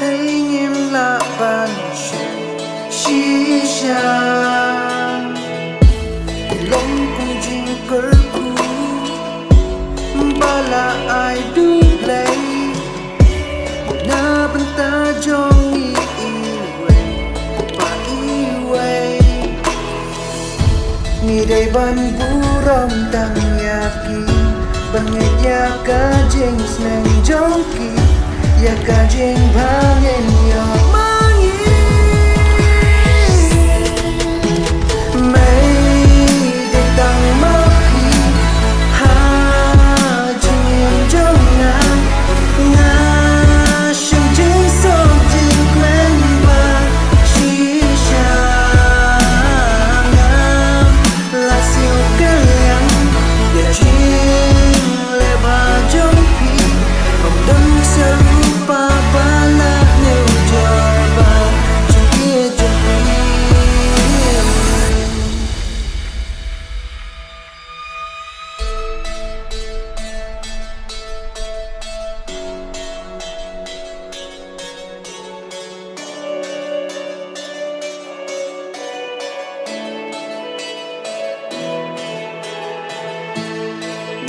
thấy nghiêm là ban chuyện chỉ sang lòng cùng chính cỡ cũ ba là ai đủ lấy na bên ta cho nghĩ ni day ban buram tang yaki banget ya ka jing snang jongki ya ka jing bangin ya mangi mai de tang ma pi ha jing jong na na shim jing so jing quen ba chi sha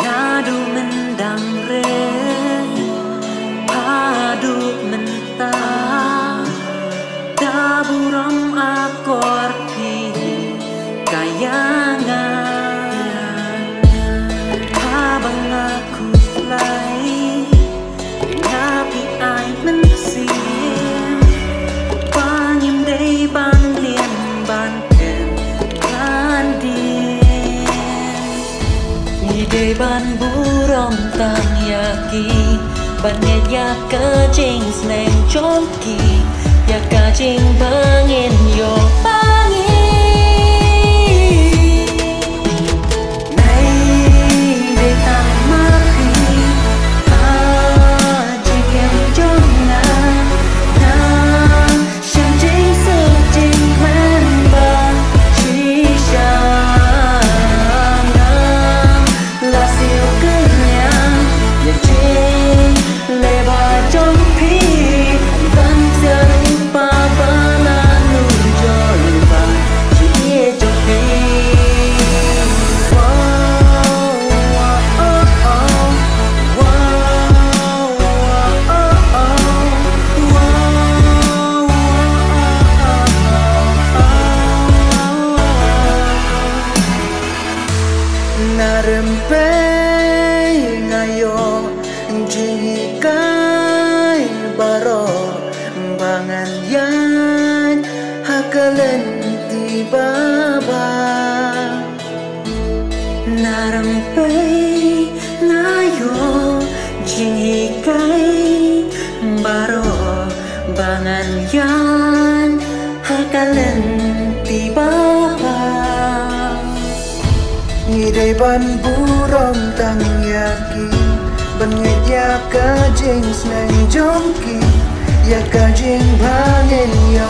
Padu mendang re, padu menta, daburam akor pi kayangan, habang aku fly, ngapi ai mensim, panyim day ban lien ban ken kandin. Day ban burom tang yaki ban ya ka jing snang chonki ya ka jing bangin yo bangin nay day tang ma pi ha jing em jong na na sham jing so jing man ba chi sha Narempay ngayon jingikay baro bangan yan hakalan ti baba Narempay ngayon jingikay baro bangan yan hakalan ti baba ni day ban buram tang yaki banget ya ka jing snang jongki ya ka jing bangin ya